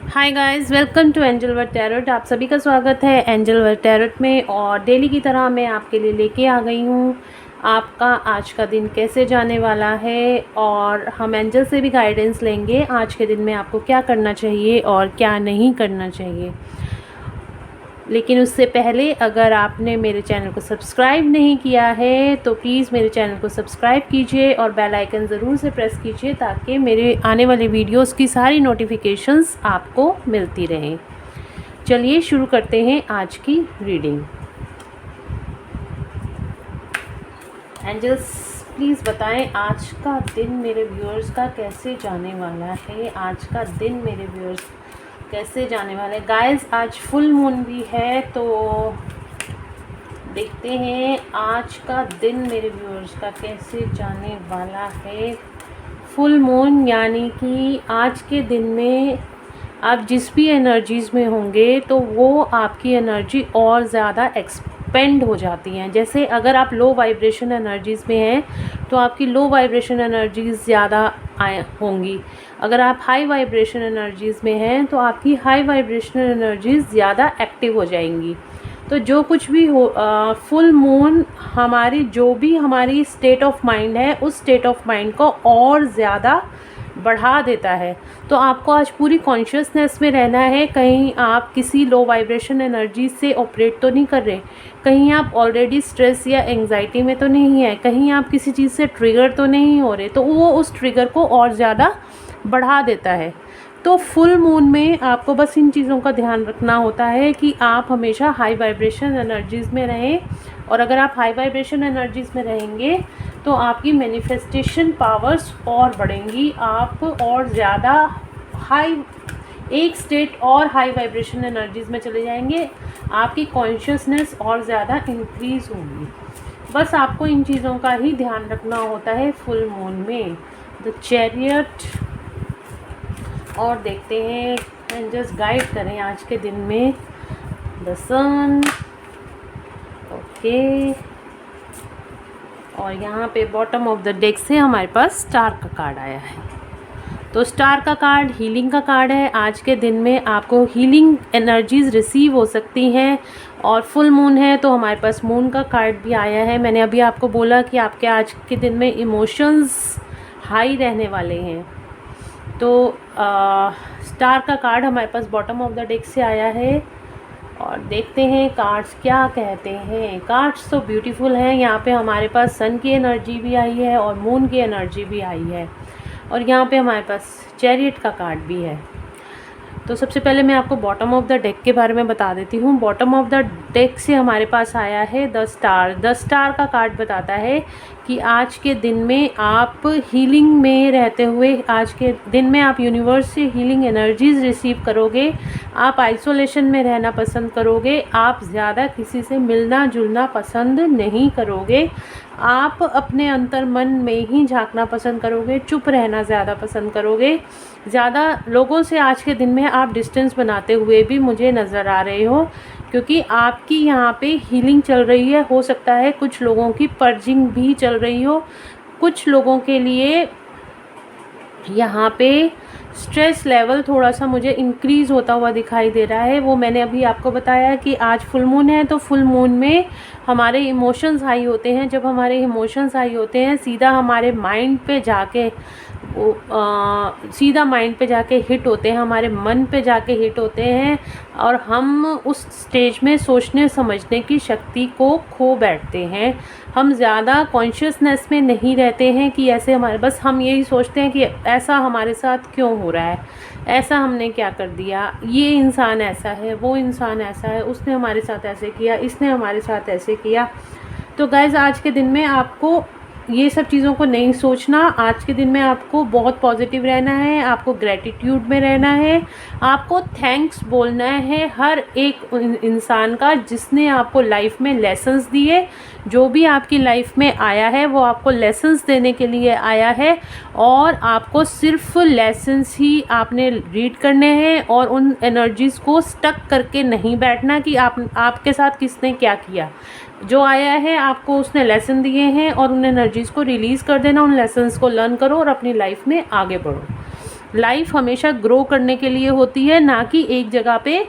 Hi guys, welcome to Angel Word Tarot. आप सभी का स्वागत है एंजल वर्ड टैरोट में। और डेली की तरह मैं आपके लिए लेके आ गई हूँ आपका आज का दिन कैसे जाने वाला है, और हम एंजल से भी गाइडेंस लेंगे आज के दिन में आपको क्या करना चाहिए और क्या नहीं करना चाहिए। लेकिन उससे पहले अगर आपने मेरे चैनल को सब्सक्राइब नहीं किया है तो प्लीज़ मेरे चैनल को सब्सक्राइब कीजिए और बेल आइकन ज़रूर से प्रेस कीजिए ताकि मेरे आने वाले वीडियोस की सारी नोटिफिकेशंस आपको मिलती रहें। चलिए शुरू करते हैं आज की रीडिंग। एंजल्स प्लीज़ बताएं आज का दिन मेरे व्यूअर्स का कैसे जाने वाला है। आज का दिन मेरे व्यूअर्स कैसे जाने वाले। गाइस आज फुल मून भी है, तो देखते हैं आज का दिन मेरे व्यूअर्स का कैसे जाने वाला है। फुल मून यानी कि आज के दिन में आप जिस भी एनर्जीज़ में होंगे तो वो आपकी एनर्जी और ज़्यादा एक्सपेंड हो जाती हैं। जैसे अगर आप लो वाइब्रेशन एनर्जीज़ में हैं तो आपकी लो वाइब्रेशन एनर्जीज़ ज़्यादा होंगी। अगर आप हाई वाइब्रेशन एनर्जीज़ में हैं तो आपकी हाई वाइब्रेशन एनर्जीज़ ज़्यादा एक्टिव हो जाएंगी। तो जो कुछ भी हो फुल मून हमारी जो भी हमारी स्टेट ऑफ माइंड है उस स्टेट ऑफ माइंड को और ज़्यादा बढ़ा देता है। तो आपको आज पूरी कॉन्शियसनेस में रहना है। कहीं आप किसी लो वाइब्रेशन एनर्जी से ऑपरेट तो नहीं कर रहे, कहीं आप ऑलरेडी स्ट्रेस या एंजाइटी में तो नहीं है, कहीं आप किसी चीज़ से ट्रिगर तो नहीं हो रहे, तो वो उस ट्रिगर को और ज़्यादा बढ़ा देता है। तो फुल मून में आपको बस इन चीज़ों का ध्यान रखना होता है कि आप हमेशा हाई वाइब्रेशन एनर्जीज़ में रहें। और अगर आप हाई वाइब्रेशन एनर्जीज़ में रहेंगे तो आपकी मैनिफेस्टेशन पावर्स और बढ़ेंगी। आप और ज़्यादा हाई एक स्टेट और हाई वाइब्रेशन एनर्जीज़ में चले जाएंगे। आपकी कॉन्शियसनेस और ज़्यादा इंक्रीज़ होगी। बस आपको इन चीज़ों का ही ध्यान रखना होता है फुल मून में। द चैरियट, और देखते हैं एंजल्स गाइड करें आज के दिन में। द सन, ओके, और यहाँ पे बॉटम ऑफ द डेक से हमारे पास स्टार का कार्ड आया है। तो स्टार का कार्ड हीलिंग का कार्ड है। आज के दिन में आपको हीलिंग एनर्जीज़ रिसीव हो सकती हैं। और फुल मून है तो हमारे पास मून का कार्ड भी आया है। मैंने अभी आपको बोला कि आपके आज के दिन में इमोशंस हाई रहने वाले हैं। तो स्टार का कार्ड हमारे पास बॉटम ऑफ द डेक से आया है। और देखते हैं कार्ड्स क्या कहते हैं। कार्ड्स तो ब्यूटीफुल हैं। यहाँ पे हमारे पास सन की एनर्जी भी आई है और मून की एनर्जी भी आई है, और यहाँ पे हमारे पास चैरियट का कार्ड भी है। तो सबसे पहले मैं आपको बॉटम ऑफ द डेक के बारे में बता देती हूँ। बॉटम ऑफ द डेक से हमारे पास आया है द स्टार। द स्टार का कार्ड बताता है कि आज के दिन में आप हीलिंग में रहते हुए, आज के दिन में आप यूनिवर्स से हीलिंग एनर्जीज़ रिसीव करोगे। आप आइसोलेशन में रहना पसंद करोगे। आप ज़्यादा किसी से मिलना जुलना पसंद नहीं करोगे। आप अपने अंतर मन में ही झांकना पसंद करोगे। चुप रहना ज़्यादा पसंद करोगे। ज़्यादा लोगों से आज के दिन में आप डिस्टेंस बनाते हुए भी मुझे नज़र आ रहे हो, क्योंकि आपकी यहाँ पे हीलिंग चल रही है। हो सकता है कुछ लोगों की पर्जिंग भी चल रही हो। कुछ लोगों के लिए यहाँ पे स्ट्रेस लेवल थोड़ा सा मुझे इंक्रीज़ होता हुआ दिखाई दे रहा है। वो मैंने अभी आपको बताया कि आज फुल मून है, तो फुल मून में हमारे इमोशंस हाई होते हैं। जब हमारे इमोशंस हाई होते हैं सीधा हमारे माइंड पे जाके सीधा माइंड पे जाके हिट होते हैं, हमारे मन पे जाके हिट होते हैं, और हम उस स्टेज में सोचने समझने की शक्ति को खो बैठते हैं। हम ज़्यादा कॉन्शियसनेस में नहीं रहते हैं कि ऐसे हमारे, बस हम यही सोचते हैं कि ऐसा हमारे साथ क्यों हो रहा है, ऐसा हमने क्या कर दिया, ये इंसान ऐसा है, वो इंसान ऐसा है, उसने हमारे साथ ऐसे किया, इसने हमारे साथ ऐसे किया। तो गाइज़ आज के दिन में आपको ये सब चीज़ों को नहीं सोचना। आज के दिन में आपको बहुत पॉजिटिव रहना है। आपको ग्रेटिट्यूड में रहना है। आपको थैंक्स बोलना है हर एक इंसान का जिसने आपको लाइफ में लेसन्स दिए। जो भी आपकी लाइफ में आया है वो आपको लेसन्स देने के लिए आया है, और आपको सिर्फ लेसन्स ही आपने रीड करने हैं, और उन एनर्जीज़ को स्टक करके नहीं बैठना कि आपके साथ किसने क्या किया। जो आया है आपको उसने लेसन दिए हैं, और उन एनर्जीज़ को रिलीज़ कर देना, उन लेसन्स को लर्न करो और अपनी लाइफ में आगे बढ़ो। लाइफ हमेशा ग्रो करने के लिए होती है, ना कि एक जगह पे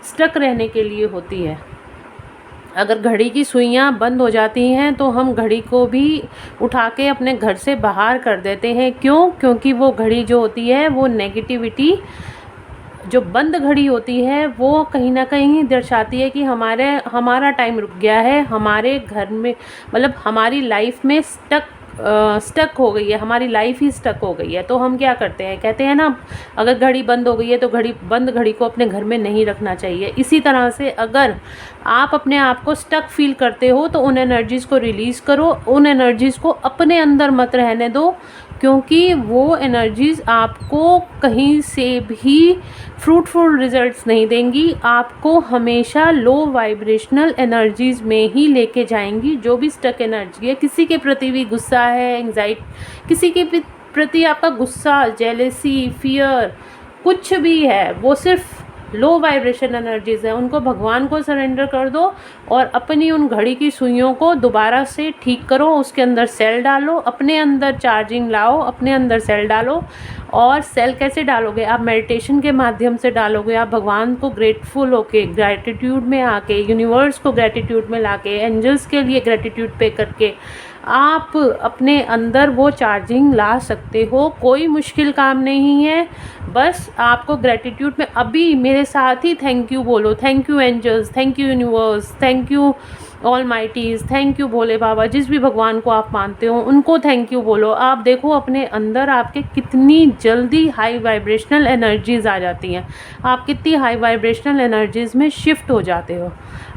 स्टक रहने के लिए होती है। अगर घड़ी की सुइयां बंद हो जाती हैं तो हम घड़ी को भी उठा के अपने घर से बाहर कर देते हैं। क्यों? क्योंकि वो घड़ी जो होती है वो नेगेटिविटी, जो बंद घड़ी होती है वो कहीं ना कहीं दर्शाती है कि हमारा टाइम रुक गया है, हमारे घर में मतलब हमारी लाइफ में स्टक हो गई है, हमारी लाइफ ही स्टक हो गई है। तो हम क्या करते हैं, कहते हैं ना, अगर घड़ी बंद हो गई है तो घड़ी को अपने घर में नहीं रखना चाहिए। इसी तरह से अगर आप अपने आप को स्टक फील करते हो तो उन एनर्जीज़ को रिलीज़ करो, उन एनर्जीज़ को अपने अंदर मत रहने दो, क्योंकि वो एनर्जीज़ आपको कहीं से भी फ्रूटफुल रिजल्ट्स नहीं देंगी, आपको हमेशा लो वाइब्रेशनल एनर्जीज़ में ही लेके जाएंगी। जो भी स्टक एनर्जी है, किसी के प्रति भी गुस्सा है, एंग्जाइटी, किसी के प्रति आपका गुस्सा, जेलेसी, फियर कुछ भी है, वो सिर्फ लो वाइब्रेशन एनर्जीज़ है। उनको भगवान को सरेंडर कर दो और अपनी उन घड़ी की सुइयों को दोबारा से ठीक करो, उसके अंदर सेल डालो, अपने अंदर चार्जिंग लाओ, अपने अंदर सेल डालो। और सेल कैसे डालोगे? आप मेडिटेशन के माध्यम से डालोगे, आप भगवान को ग्रेटफुल होके, ग्रैटिट्यूड में आके, यूनिवर्स को ग्रैटिट्यूड में लाके, एंजल्स के लिए ग्रैटिट्यूड पे करके आप अपने अंदर वो चार्जिंग ला सकते हो। कोई मुश्किल काम नहीं है, बस आपको ग्रैटिट्यूड में अभी मेरे साथ ही थैंक यू बोलो। Thank you angels, thank you universe, thank you almighties, thank you Bhole Baba, जिस भी भगवान को आप मानते हो उनको थैंक यू बोलो। आप देखो अपने अंदर आपके कितनी जल्दी हाई वाइब्रेशनल एनर्जीज़ आ जाती हैं, आप कितनी हाई वाइब्रेशनल एनर्जीज़ में शिफ्ट हो जाते हो।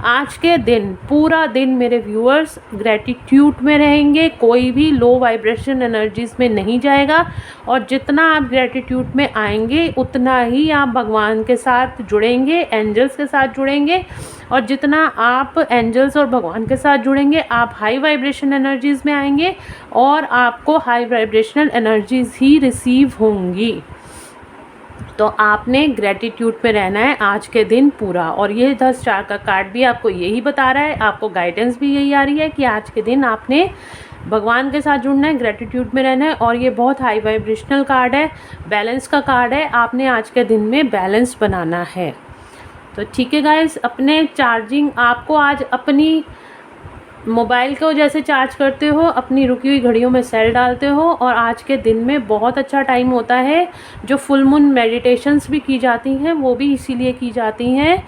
आज के दिन पूरा दिन मेरे व्यूअर्स ग्रैटिट्यूड में रहेंगे, कोई भी लो वाइब्रेशन एनर्जीज़ में नहीं जाएगा। और जितना आप ग्रैटिट्यूड में आएंगे उतना ही आप भगवान के साथ जुड़ेंगे, एंजल्स के साथ जुड़ेंगे। और जितना आप एंजल्स और भगवान के साथ जुड़ेंगे आप हाई वाइब्रेशन एनर्जीज़ में आएंगे और आपको हाई वाइब्रेशनल एनर्जीज़ ही रिसीव होंगी। तो आपने ग्रैटिट्यूड में रहना है आज के दिन पूरा। और ये 10 स्टार का कार्ड भी आपको यही बता रहा है, आपको गाइडेंस भी यही आ रही है कि आज के दिन आपने भगवान के साथ जुड़ना है, ग्रैटिट्यूड में रहना है। और ये बहुत हाई वाइब्रेशनल कार्ड है, बैलेंस का कार्ड है, आपने आज के दिन में बैलेंस बनाना है। तो ठीक है गाइस, अपने चार्जिंग आपको आज अपनी मोबाइल को जैसे चार्ज करते हो, अपनी रुकी हुई घड़ियों में सेल डालते हो। और आज के दिन में बहुत अच्छा टाइम होता है। जो फुल मून मेडिटेशंस भी की जाती हैं वो भी इसीलिए की जाती हैं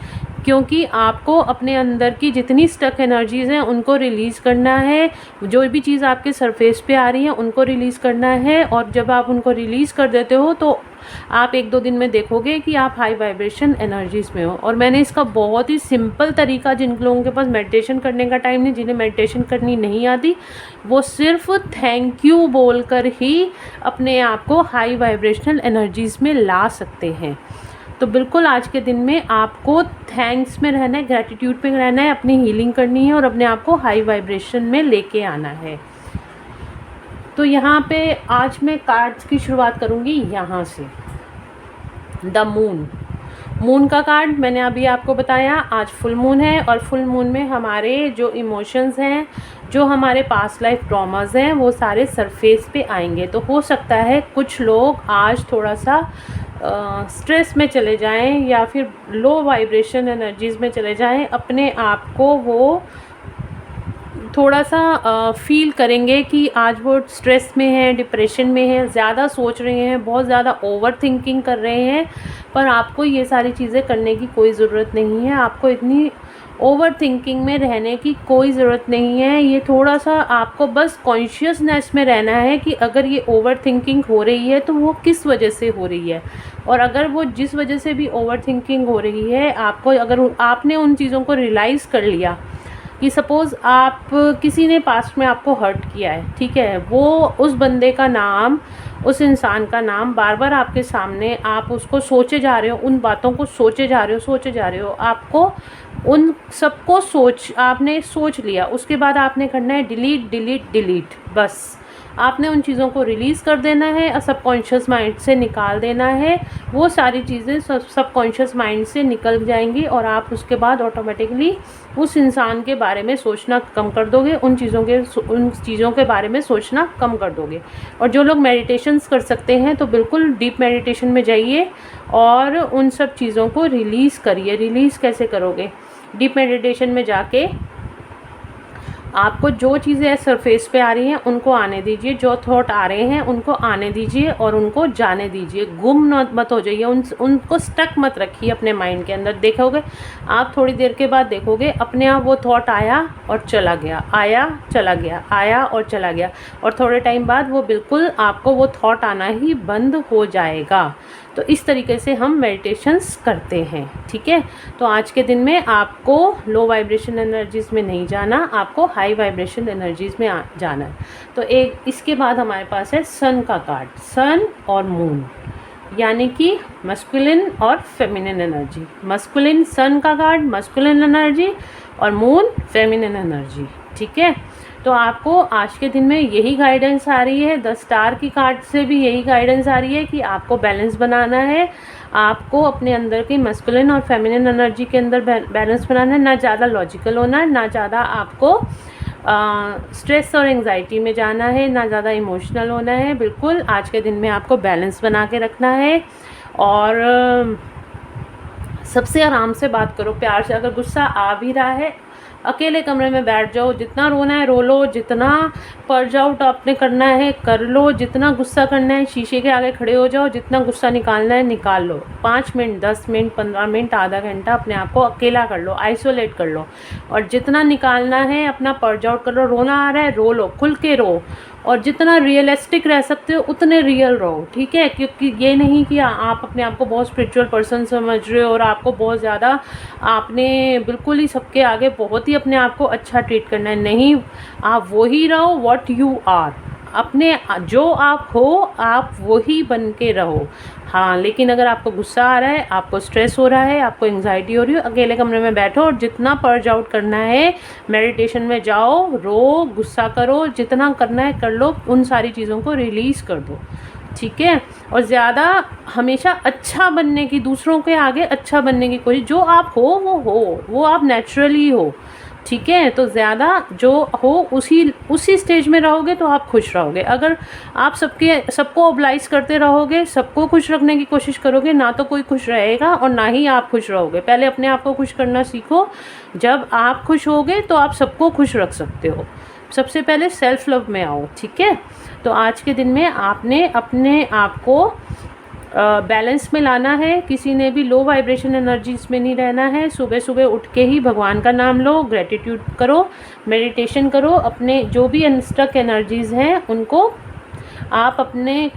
क्योंकि आपको अपने अंदर की जितनी स्टक एनर्जीज़ हैं उनको रिलीज़ करना है। जो भी चीज़ आपके सरफेस पे आ रही है उनको रिलीज़ करना है। और जब आप उनको रिलीज़ कर देते हो तो आप 1-2 दिन में देखोगे कि आप हाई वाइब्रेशन एनर्जीज़ में हो। और मैंने इसका बहुत ही सिंपल तरीका, जिन लोगों के पास मेडिटेशन करने का टाइम नहीं, जिन्हें मेडिटेशन करनी नहीं आती, वो सिर्फ थैंक यू बोलकर ही अपने आप को हाई वाइब्रेशनल एनर्जीज़ में ला सकते हैं। तो बिल्कुल आज के दिन में आपको थैंक्स में रहना है, ग्रैटिट्यूड में रहना है, अपनी हीलिंग करनी है और अपने आप को हाई वाइब्रेशन में लेके आना है। तो यहाँ पे आज मैं कार्ड्स की शुरुआत करूँगी यहाँ से। द मून का कार्ड मैंने अभी आपको बताया, आज फुल मून है और फुल मून में हमारे जो इमोशंस हैं, जो हमारे पास्ट लाइफ ट्रॉमास हैं, वो सारे सरफेस पे आएंगे। तो हो सकता है कुछ लोग आज थोड़ा सा स्ट्रेस में चले जाएं या फिर लो वाइब्रेशन एनर्जीज़ में चले जाएं, अपने आप को वो थोड़ा सा फील करेंगे कि आज वो स्ट्रेस में है, डिप्रेशन में है, ज़्यादा सोच रहे हैं, बहुत ज़्यादा ओवर थिंकिंग कर रहे हैं। पर आपको ये सारी चीज़ें करने की कोई ज़रूरत नहीं है, आपको इतनी ओवर थिंकिंग में रहने की कोई ज़रूरत नहीं है। ये थोड़ा सा आपको बस कॉन्शियसनेस में रहना है कि अगर ये ओवर थिंकिंग हो रही है तो वो किस वजह से हो रही है। और अगर वो जिस वजह से भी ओवर थिंकिंग हो रही है, आपको अगर आपने उन चीज़ों को रियलाइज़ कर लिया कि सपोज़ आप किसी ने पास्ट में आपको हर्ट किया है, ठीक है, वो उस बंदे का नाम, उस इंसान का नाम बार बार आपके सामने, आप उसको सोचे जा रहे हो, उन बातों को सोचे जा रहे हो, आपको उन सबको आपने सोच लिया, उसके बाद आपने करना है डिलीट डिलीट डिलीट। बस आपने उन चीज़ों को रिलीज़ कर देना है और सबकॉन्शियस माइंड से निकाल देना है। वो सारी चीज़ें सबकॉन्शियस माइंड से निकल जाएंगी और आप उसके बाद ऑटोमेटिकली उस इंसान के बारे में सोचना कम कर दोगे, उन चीज़ों के बारे में सोचना कम कर दोगे। और जो लोग मेडिटेशंस कर सकते हैं तो बिल्कुल डीप मेडिटेशन में जाइए और उन सब चीज़ों को रिलीज़ करिए। रिलीज़ कैसे करोगे? डीप मेडिटेशन में जाके आपको जो चीज़ें सरफेस पे आ रही हैं उनको आने दीजिए, जो थॉट आ रहे हैं उनको आने दीजिए और उनको जाने दीजिए। गुम मत हो जाइए, उनको स्टक मत रखिए अपने माइंड के अंदर। देखोगे आप थोड़ी देर के बाद देखोगे अपने आप वो थॉट आया और चला गया, आया चला गया, आया और चला गया, और थोड़े टाइम बाद वो बिल्कुल आपको वो थॉट आना ही बंद हो जाएगा। तो इस तरीके से हम मेडिटेशंस करते हैं, ठीक है। तो आज के दिन में आपको लो वाइब्रेशन एनर्जीज़ में नहीं जाना, आपको हाई वाइब्रेशन एनर्जीज़ में जाना है। तो एक इसके बाद हमारे पास है सन का कार्ड, सन और मून, यानी कि मस्कुलिन और फेमिनिन एनर्जी। मस्कुलिन सन का कार्ड मस्कुलिन एनर्जी और मून फेमिनिन एनर्जी, ठीक है। तो आपको आज के दिन में यही गाइडेंस आ रही है, 10 स्टार की कार्ड से भी यही गाइडेंस आ रही है कि आपको बैलेंस बनाना है, आपको अपने अंदर की मस्कुलिन और फेमिनिन एनर्जी के अंदर बैलेंस बनाना है। ना ज़्यादा लॉजिकल होना है, ना ज़्यादा आपको स्ट्रेस और एंजाइटी में जाना है, ना ज़्यादा इमोशनल होना है। बिल्कुल आज के दिन में आपको बैलेंस बना के रखना है। और सबसे आराम से बात करो, प्यार से। अगर गुस्सा आ भी रहा है, अकेले कमरे में बैठ जाओ, जितना रोना है रो लो, जितना पर्ज आउट आपने करना है कर लो, जितना गुस्सा करना है शीशे के आगे खड़े हो जाओ, जितना गुस्सा निकालना है निकाल लो। 5 मिनट, 10 मिनट, 15 मिनट, आधा घंटा अपने आप को अकेला कर लो, आइसोलेट कर लो, और जितना निकालना है अपना पर्ज आउट कर लो। रोना आ रहा है रो लो, खुल के रो, और जितना रियलिस्टिक रह सकते हो उतने रियल रहो, ठीक है। क्योंकि ये नहीं कि आप अपने आप को बहुत स्पिरिचुअल पर्सन समझ रहे हो और आपको बहुत ज़्यादा आपने बिल्कुल ही सबके आगे बहुत ही अपने आप को अच्छा ट्रीट करना है। नहीं, आप वही रहो व्हाट यू आर, अपने जो आप हो आप वही बन के रहो। हाँ, लेकिन अगर आपको गुस्सा आ रहा है, आपको स्ट्रेस हो रहा है, आपको एंजाइटी हो रही है, अकेले कमरे में बैठो और जितना पर्ज आउट करना है मेडिटेशन में जाओ, रो, गुस्सा करो, जितना करना है कर लो, उन सारी चीज़ों को रिलीज़ कर दो, ठीक है। और ज़्यादा हमेशा अच्छा बनने की, दूसरों के आगे अच्छा बनने की कोशिश, जो आप हो वो आप नेचुरली हो, ठीक है। तो ज़्यादा जो हो उसी स्टेज में रहोगे तो आप खुश रहोगे। अगर आप सबको ओबलाइज करते रहोगे, सबको खुश रखने की कोशिश करोगे, ना तो कोई खुश रहेगा और ना ही आप खुश रहोगे। पहले अपने आप को खुश करना सीखो, जब आप खुश होगे तो आप सबको खुश रख सकते हो। सबसे पहले सेल्फ लव में आओ, ठीक है। तो आज के दिन में आपने अपने आप को बैलेंस में लाना है, किसी ने भी लो वाइब्रेशन एनर्जीज में नहीं रहना है। सुबह सुबह उठ के ही भगवान का नाम लो, ग्रेटिट्यूड करो, मेडिटेशन करो, अपने जो भी अनस्टक एनर्जीज़ हैं उनको आप अपने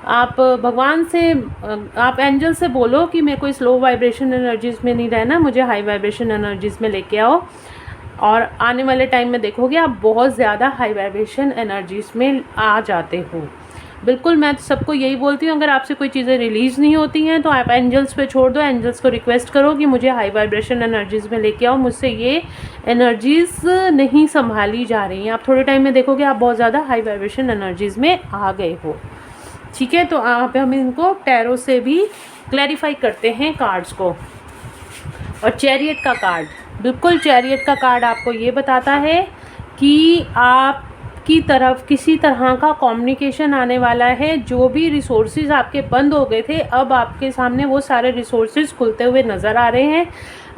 आप भगवान से, आप एंजल से बोलो कि मेरे को इस लो वाइब्रेशन एनर्जीज़ में नहीं रहना, मुझे हाई वाइब्रेशन एनर्जीज़ में लेके आओ। और आने वाले टाइम में देखोगे आप बहुत ज़्यादा हाई वाइब्रेशन एनर्जीज़ में आ जाते हो। बिल्कुल, मैं तो सबको यही बोलती हूँ, अगर आपसे कोई चीज़ें रिलीज़ नहीं होती हैं तो आप एंजल्स पे छोड़ दो, एंजल्स को रिक्वेस्ट करो कि मुझे हाई वाइब्रेशन एनर्जीज़ में लेके आओ, मुझसे ये एनर्जीज़ नहीं संभाली जा रही हैं। आप थोड़े टाइम में देखोगे आप बहुत ज़्यादा हाई वाइब्रेशन एनर्जीज़ में आ गए हो, ठीक है। तो आप हम इनको टैरो से भी क्लैरिफाई करते हैं कार्ड्स को। और चैरियट का कार्ड, बिल्कुल चैरियट का कार्ड आपको ये बताता है कि आप की तरफ किसी तरह का कम्युनिकेशन आने वाला है। जो भी रिसोर्सेज आपके बंद हो गए थे, अब आपके सामने वो सारे रिसोर्सेज खुलते हुए नज़र आ रहे हैं।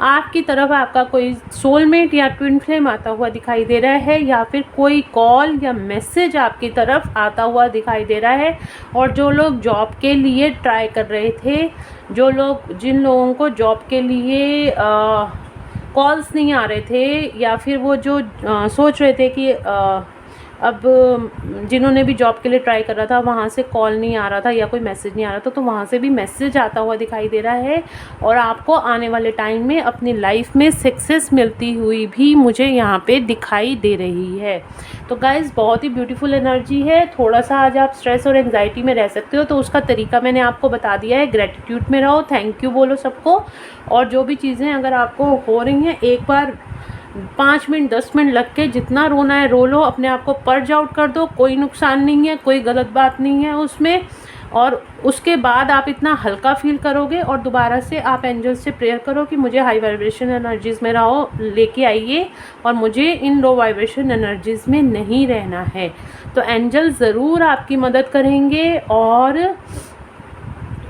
आपकी तरफ आपका कोई सोलमेट या ट्विन फ्लेम आता हुआ दिखाई दे रहा है, या फिर कोई कॉल या मैसेज आपकी तरफ आता हुआ दिखाई दे रहा है। और जो लोग जॉब के लिए ट्राई कर रहे थे, जिन लोगों को जॉब के लिए कॉल्स नहीं आ रहे थे, या फिर वो जो सोच रहे थे कि अब जिन्होंने भी जॉब के लिए ट्राई कर रहा था वहाँ से कॉल नहीं आ रहा था या कोई मैसेज नहीं आ रहा था, तो वहाँ से भी मैसेज आता हुआ दिखाई दे रहा है। और आपको आने वाले टाइम में अपनी लाइफ में सक्सेस मिलती हुई भी मुझे यहाँ पे दिखाई दे रही है। तो गाइज़, बहुत ही ब्यूटीफुल एनर्जी है। थोड़ा सा आज आप स्ट्रेस और एंजाइटी में रह सकते हो, तो उसका तरीका मैंने आपको बता दिया है। ग्रेटिट्यूड में रहो, थैंक यू बोलो सबको, और जो भी चीज़ें अगर आपको हो रही हैं एक बार 5 मिनट 10 मिनट लग के जितना रोना है रो लो, अपने आप को पर्ज आउट कर दो, कोई नुकसान नहीं है, कोई गलत बात नहीं है उसमें। और उसके बाद आप इतना हल्का फील करोगे और दोबारा से आप एंजल से प्रेयर करो कि मुझे हाई वाइब्रेशन एनर्जीज़ में रहो, लेके आइए और मुझे इन लो वाइब्रेशन एनर्जीज़ में नहीं रहना है। तो एंजल ज़रूर आपकी मदद करेंगे और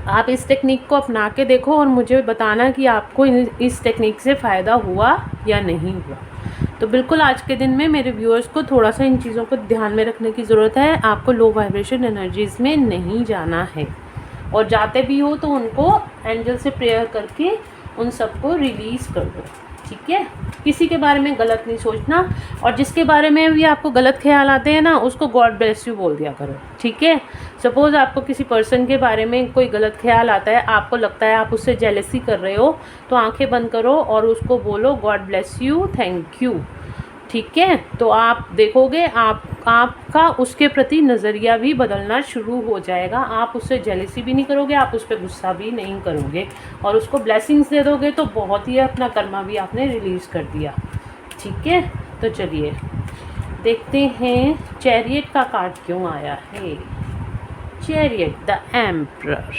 आप इस टेक्निक को अपना के देखो और मुझे बताना कि आपको इस टेक्निक से फ़ायदा हुआ या नहीं हुआ। तो बिल्कुल आज के दिन में मेरे व्यूअर्स को थोड़ा सा इन चीज़ों को ध्यान में रखने की ज़रूरत है। आपको लो वाइब्रेशन एनर्जीज़ में नहीं जाना है और जाते भी हो तो उनको एंजल से प्रेयर करके उन सबको रिलीज़ कर दो, ठीक है। किसी के बारे में गलत नहीं सोचना और जिसके बारे में भी आपको गलत ख्याल आते हैं ना, उसको गॉड ब्लेस यू बोल दिया करो, ठीक है। सपोज़ आपको किसी पर्सन के बारे में कोई गलत ख्याल आता है, आपको लगता है आप उससे जेलसी कर रहे हो, तो आंखें बंद करो और उसको बोलो God bless you, thank you, ठीक है। तो आप देखोगे आपका उसके प्रति नज़रिया भी बदलना शुरू हो जाएगा। आप उससे जेलसी भी नहीं करोगे, आप उस पर गुस्सा भी नहीं करोगे और उसको ब्लेसिंग्स दे दोगे तो बहुत ही अपना कर्मा भी आपने रिलीज़ कर दिया, ठीक है। तो चलिए देखते हैं चैरियट का कार्ड क्यों आया है। Chariot the emperor,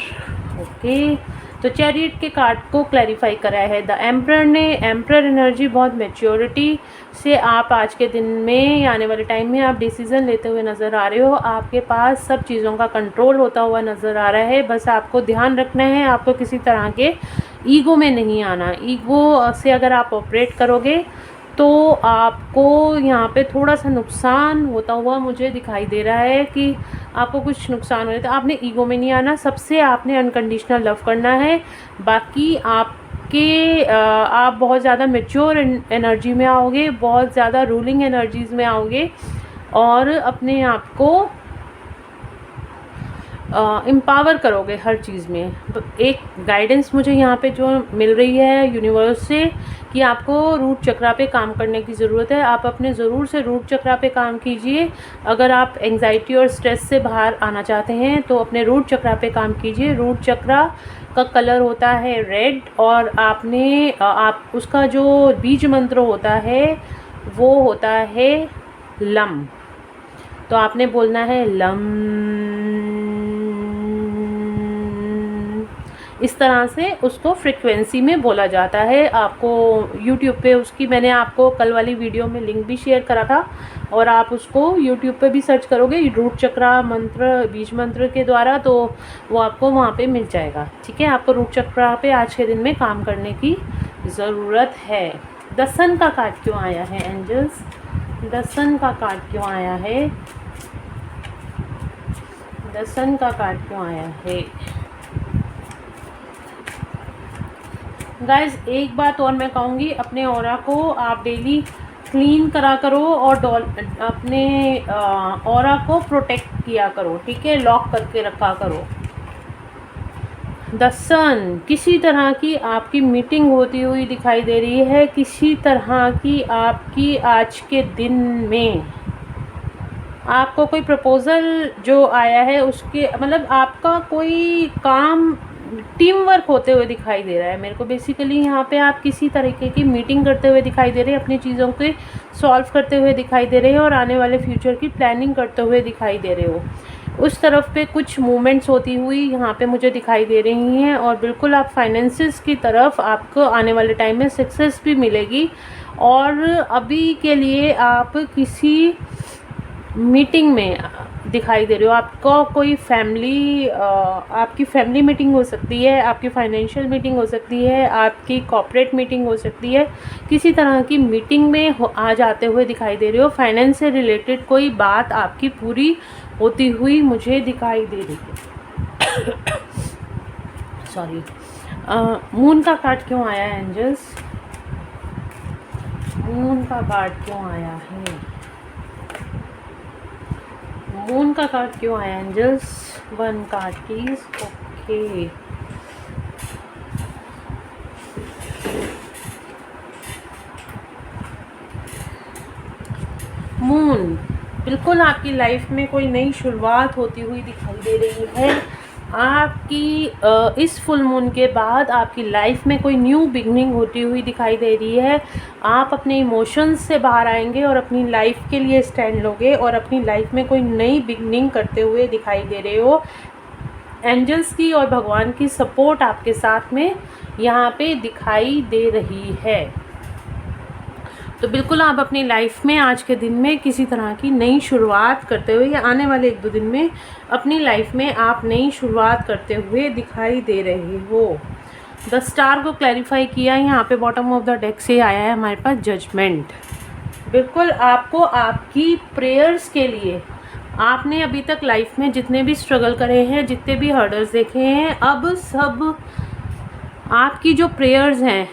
okay. तो चैरियट के कार्ड को क्लैरिफाई करा है द एम्परर ने। एम्परर एनर्जी बहुत मैच्योरिटी से आप आज के दिन में या आने वाले टाइम में आप डिसीज़न लेते हुए नज़र आ रहे हो। आपके पास सब चीज़ों का कंट्रोल होता हुआ नज़र आ रहा है। बस आपको ध्यान रखना है, आपको किसी तरह के ईगो में नहीं आना। ईगो से अगर आप ऑपरेट करोगे तो आपको यहाँ पे थोड़ा सा नुकसान होता हुआ मुझे दिखाई दे रहा है कि आपको कुछ नुकसान हो रहा है। तो आपने ईगो में नहीं आना, सबसे आपने अनकंडीशनल लव करना है। बाकी आप बहुत ज़्यादा मैच्योर एनर्जी में आओगे, बहुत ज़्यादा रूलिंग एनर्जीज़ में आओगे और अपने आप को एम्पावर करोगे हर चीज़ में। तो एक गाइडेंस मुझे यहाँ पे जो मिल रही है यूनिवर्स से कि आपको रूट चक्रा पे काम करने की ज़रूरत है। आप अपने ज़रूर से रूट चक्रा पे काम कीजिए। अगर आप एंग्जाइटी और स्ट्रेस से बाहर आना चाहते हैं तो अपने रूट चक्रा पे काम कीजिए। रूट चक्रा का कलर होता है रेड और आप उसका जो बीज मंत्र होता है वो होता है लम। तो आपने बोलना है लम। इस तरह से उसको फ्रिक्वेंसी में बोला जाता है। आपको यूट्यूब पे उसकी मैंने आपको कल वाली वीडियो में लिंक भी शेयर करा था और आप उसको यूट्यूब पे भी सर्च करोगे रूट चक्रा मंत्र बीज मंत्र के द्वारा तो वो आपको वहाँ पे मिल जाएगा, ठीक है। आपको रूट चक्रा पे आज के दिन में काम करने की ज़रूरत है। द सन का कार्ड क्यों आया है एंजल्स? द सन का कार्ड क्यों आया है? द सन का कार्ड क्यों आया है? गाइज एक बात और मैं कहूँगी, अपने ऑरा को आप डेली क्लीन करा करो और अपने ऑरा को प्रोटेक्ट किया करो, ठीक है। लॉक करके रखा करो। द सन, किसी तरह की आपकी मीटिंग होती हुई दिखाई दे रही है। किसी तरह की आपकी आज के दिन में आपको कोई प्रपोज़ल जो आया है उसके मतलब आपका कोई काम टीम वर्क होते हुए दिखाई दे रहा है मेरे को। बेसिकली यहाँ पे आप किसी तरीके की मीटिंग करते हुए दिखाई दे रहे हैं, अपनी चीज़ों के सॉल्व करते हुए दिखाई दे रहे हैं और आने वाले फ्यूचर की प्लानिंग करते हुए दिखाई दे रहे हो। उस तरफ पे कुछ मूवमेंट्स होती हुई यहाँ पे मुझे दिखाई दे रही हैं और बिल्कुल आप फाइनेंसेस की तरफ आपको आने वाले टाइम में सक्सेस भी मिलेगी। और अभी के लिए आप किसी मीटिंग में दिखाई दे रहे हो। आपको कोई आपकी फैमिली मीटिंग हो सकती है, आपकी फाइनेंशियल मीटिंग हो सकती है, आपकी कॉर्पोरेट मीटिंग हो सकती है। किसी तरह की मीटिंग में आ जाते हुए दिखाई दे रहे हो। फाइनेंस से रिलेटेड कोई बात आपकी पूरी होती हुई मुझे दिखाई दे रही है। सॉरी। मून का कार्ड क्यों आया है एंजल्स? मून का कार्ड क्यों आया है? मून का कार्ड क्यों आया angels? One card please. Okay, moon बिल्कुल आपकी लाइफ में कोई नई शुरुआत होती हुई दिखाई दे रही है। आपकी इस फुल मून के बाद आपकी लाइफ में कोई न्यू बिगनिंग होती हुई दिखाई दे रही है। आप अपने इमोशंस से बाहर आएंगे और अपनी लाइफ के लिए स्टैंड लोगे और अपनी लाइफ में कोई नई बिगनिंग करते हुए दिखाई दे रहे हो। एंजल्स की और भगवान की सपोर्ट आपके साथ में यहाँ पे दिखाई दे रही है। तो बिल्कुल आप अपनी लाइफ में आज के दिन में किसी तरह की नई शुरुआत करते हुए या आने वाले 1-2 दिन में अपनी लाइफ में आप नई शुरुआत करते हुए दिखाई दे रहे हो। द स्टार को क्लैरिफाई किया, यहाँ पे बॉटम ऑफ द डेक से आया है हमारे पास जजमेंट। बिल्कुल आपको आपकी प्रेयर्स के लिए, आपने अभी तक लाइफ में जितने भी स्ट्रगल करे हैं, जितने भी हर्डल्स देखे हैं, अब सब आपकी जो प्रेयर्स हैं,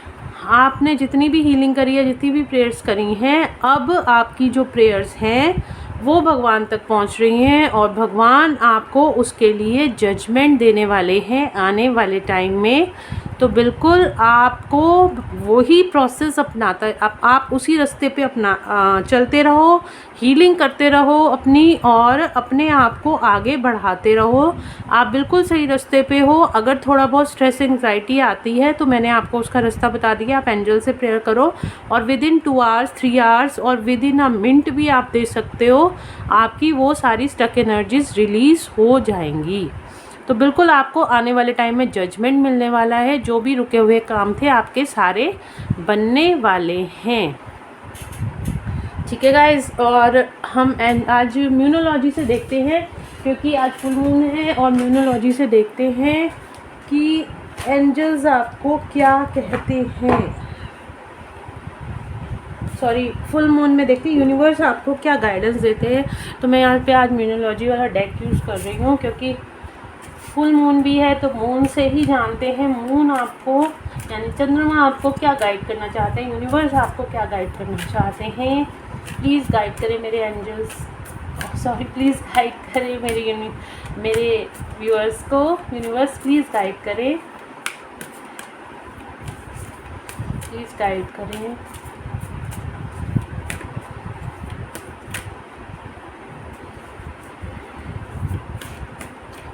आपने जितनी भी हीलिंग करी है, जितनी भी प्रेयर्स करी हैं, अब आपकी जो प्रेयर्स हैं वो भगवान तक पहुंच रही हैं और भगवान आपको उसके लिए जजमेंट देने वाले हैं आने वाले टाइम में। तो बिल्कुल आपको वही प्रोसेस अपनाता है, आप उसी रास्ते पे चलते रहो, हीलिंग करते रहो अपनी और अपने आप को आगे बढ़ाते रहो। आप बिल्कुल सही रास्ते पे हो। अगर थोड़ा बहुत स्ट्रेस एंग्जाइटी आती है तो मैंने आपको उसका रास्ता बता दिया। आप एंजल से प्रेयर करो और विद इन 2 आवर्स 3 आवर्स और विद इन अ मिनट भी आप दे सकते हो, आपकी वो सारी स्टक एनर्जीज रिलीज़ हो जाएंगी। तो बिल्कुल आपको आने वाले टाइम में जजमेंट मिलने वाला है। जो भी रुके हुए काम थे आपके सारे बनने वाले हैं। ठीक है गाइज, और हम आज न्यूमरोलॉजी से देखते हैं, क्योंकि आज फुल मून है, और न्यूमरोलॉजी से देखते हैं कि एंजल्स आपको क्या कहते हैं। सॉरी, फुल मून में देखते हैं यूनिवर्स आपको क्या गाइडेंस देते हैं। तो मैं यहाँ पे आज न्यूमरोलॉजी वाला डेक यूज़ कर रही हूँ, क्योंकि फुल मून भी है तो मून से ही जानते हैं मून आपको यानी चंद्रमा आपको क्या गाइड करना चाहते हैं, यूनिवर्स आपको क्या गाइड करना चाहते हैं। प्लीज़ गाइड करें मेरे एंजल्स, सॉरी प्लीज़ गाइड करें मेरे व्यूअर्स को। यूनिवर्स प्लीज़ गाइड करें, प्लीज़ गाइड करें।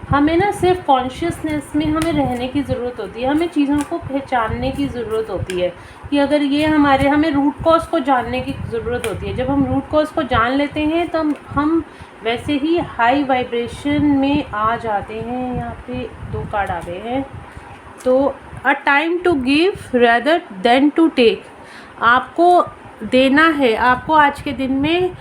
हमें ना सिर्फ कॉन्शियसनेस में हमें रहने की ज़रूरत होती है, हमें चीज़ों को पहचानने की ज़रूरत होती है कि अगर ये हमें रूट कॉज को जानने की ज़रूरत होती है। जब हम रूट कॉज को जान लेते हैं तो हम वैसे ही हाई वाइब्रेशन में आ जाते हैं। यहाँ पे 2 कार्ड आ गए हैं। तो a time to give rather than to take, आपको देना है। आपको आज के दिन में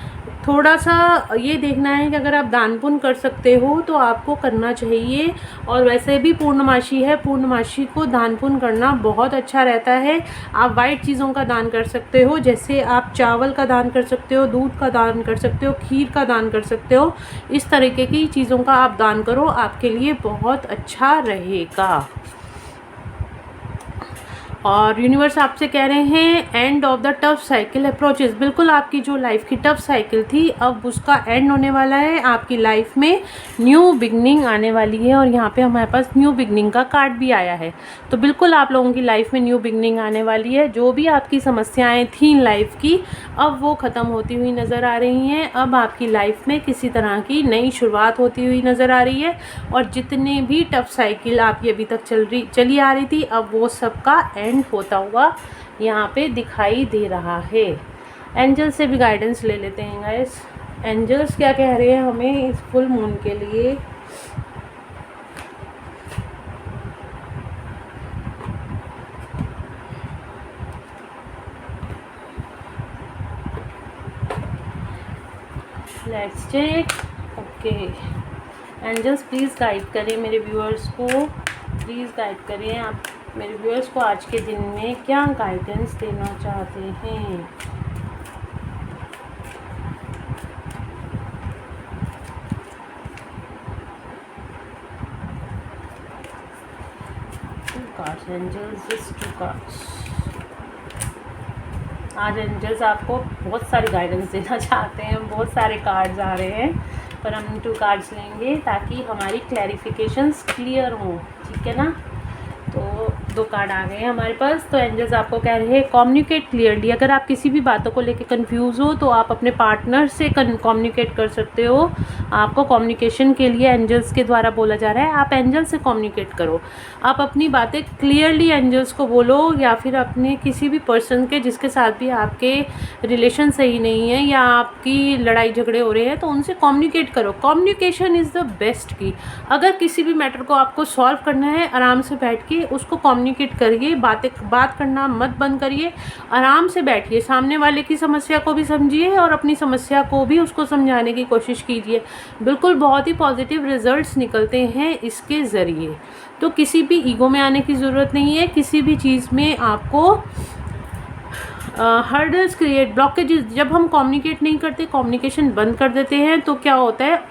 थोड़ा सा ये देखना है कि अगर आप दान पुण्य कर सकते हो तो आपको करना चाहिए। और वैसे भी पूर्णमासी है, पूर्णमासी को दान पुण्य करना बहुत अच्छा रहता है। आप वाइट चीज़ों का दान कर सकते हो, जैसे आप चावल का दान कर सकते हो, दूध का दान कर सकते हो, खीर का दान कर सकते हो। इस तरीके की चीज़ों का आप दान करो, आपके लिए बहुत अच्छा रहेगा। और यूनिवर्स आपसे कह रहे हैं end of the tough cycle approaches. बिल्कुल आपकी जो लाइफ की टफ साइकिल थी अब उसका एंड होने वाला है। आपकी लाइफ में न्यू बिगनिंग आने वाली है। और यहाँ पे हमारे पास न्यू बिगनिंग का कार्ड भी आया है। तो बिल्कुल आप लोगों की लाइफ में न्यू बिगनिंग आने वाली है। जो भी आपकी समस्याएं थी लाइफ की, अब वो ख़त्म होती हुई नज़र आ रही हैं। अब आपकी लाइफ में किसी तरह की नई शुरुआत होती हुई नज़र आ रही है। और जितने भी टफ साइकिल आपकी अभी तक चली आ रही थी, अब वो सबका एंड होता हुआ यहाँ पे दिखाई दे रहा है। एंजल से भी गाइडेंस ले लेते हैं गाइस। एंजल्स क्या कह रहे हैं हमें इस फुल मून के लिए। Let's check. Okay, angels please guide करें मेरे व्यूअर्स को, प्लीज़ गाइड करें आप मेरे व्यूअर्स को आज के दिन में क्या गाइडेंस देना चाहते हैं। Cards angels, just 2 cards. आज एंजल्स आपको बहुत सारी गाइडेंस देना चाहते हैं। बहुत सारे कार्ड्स आ रहे हैं, पर हम 2 कार्ड्स लेंगे ताकि हमारी क्लैरिफिकेशंस क्लियर हों। ठीक है ना। तो 2 कार्ड आ गए हैं हमारे पास। तो एंजल्स आपको कह रहे हैं कम्युनिकेट क्लियरली। अगर आप किसी भी बातों को लेकर कंफ्यूज हो तो आप अपने पार्टनर से कम्युनिकेट कर सकते हो। आपको कम्युनिकेशन के लिए एंजल्स के द्वारा बोला जा रहा है, आप एंजल्स से कम्युनिकेट करो। आप अपनी बातें क्लियरली एंजल्स को बोलो, या फिर अपने किसी भी पर्सन के जिसके साथ भी आपके रिलेशन सही नहीं है या आपकी लड़ाई झगड़े हो रहे हैं, तो उनसे कम्युनिकेट करो। कम्युनिकेशन इज़ द बेस्ट की। अगर किसी भी मैटर को आपको सॉल्व करना है, आराम से बैठ के उसको कम्युनिकेट करिए। बात करना मत बंद करिए, आराम से बैठिए, सामने वाले की समस्या को भी समझिए और अपनी समस्या को भी उसको समझाने की कोशिश कीजिए। बिल्कुल बहुत ही पॉजिटिव रिजल्ट्स निकलते हैं इसके ज़रिए। तो किसी भी ईगो में आने की ज़रूरत नहीं है। किसी भी चीज़ में आपको हर्डल्स क्रिएट, ब्लॉकेजेस, जब हम कम्युनिकेट नहीं करते, कम्युनिकेशन बंद कर देते हैं, तो क्या होता है,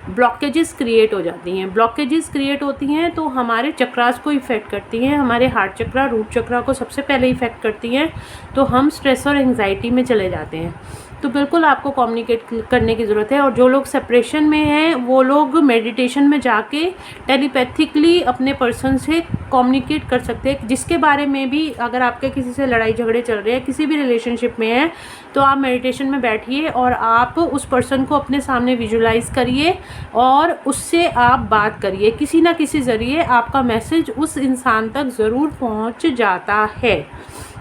ब्लॉकेजेस क्रिएट हो जाती हैं। ब्लॉकेजेस क्रिएट होती हैं तो हमारे चक्रास को इफ़ेक्ट करती हैं, हमारे हार्ट चक्रा, रूट चक्रा को सबसे पहले इफ़ेक्ट करती हैं। तो हम स्ट्रेस और एंग्जाइटी में चले जाते हैं। तो बिल्कुल आपको कम्युनिकेट करने की ज़रूरत है। और जो लोग सेपरेशन में हैं वो लोग मेडिटेशन में जाके टेलीपैथिकली अपने पर्सन से कम्युनिकेट कर सकते हैं। जिसके बारे में भी, अगर आपके किसी से लड़ाई झगड़े चल रहे हैं, किसी भी रिलेशनशिप में हैं, तो आप मेडिटेशन में बैठिए और आप उस पर्सन को अपने सामने विजुलाइज करिए और उससे आप बात करिए। किसी ना किसी ज़रिए आपका मैसेज उस इंसान तक ज़रूर पहुंच जाता है।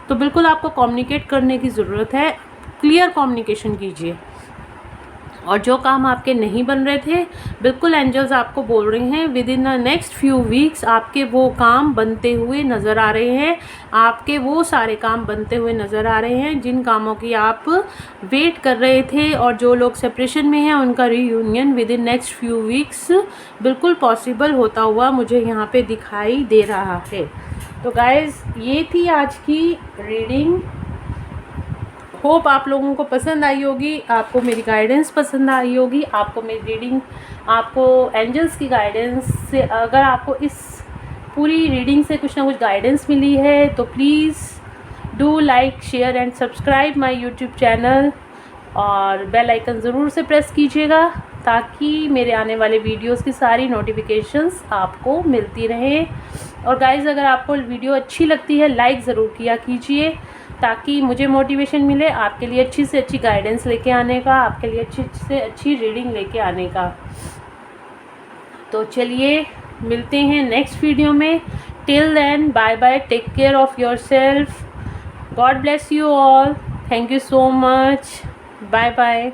तो बिल्कुल आपको कम्युनिकेट करने की ज़रूरत है। क्लियर कम्युनिकेशन कीजिए। और जो काम आपके नहीं बन रहे थे, बिल्कुल एंजल्स आपको बोल रहे हैं with in the next few weeks आपके वो काम बनते हुए नज़र आ रहे हैं। आपके वो सारे काम बनते हुए नज़र आ रहे हैं जिन कामों की आप वेट कर रहे थे। और जो लोग सेपरेशन में हैं उनका reunion with in next few weeks बिल्कुल पॉसिबल होता हुआ मुझे यहाँ पे दिखाई दे रहा है। तो गाइज़, ये थी आज की रीडिंग। होप आप लोगों को पसंद आई होगी, आपको मेरी गाइडेंस पसंद आई होगी, आपको मेरी रीडिंग, आपको एंजल्स की गाइडेंस से, अगर आपको इस पूरी रीडिंग से कुछ ना कुछ गाइडेंस मिली है तो please do like, share and subscribe my YouTube channel. और बेल आइकन ज़रूर से प्रेस कीजिएगा ताकि मेरे आने वाले वीडियोस की सारी नोटिफिकेशंस आपको मिलती रहे। और गाइज़, अगर आपको वीडियो अच्छी लगती है, लाइक ज़रूर किया कीजिए ताकि मुझे मोटिवेशन मिले आपके लिए अच्छी से अच्छी गाइडेंस लेके आने का, आपके लिए अच्छी से अच्छी रीडिंग लेके आने का। तो चलिए मिलते हैं नेक्स्ट वीडियो में। Till then, bye bye, take care of yourself, God bless you all, thank you so much, bye bye.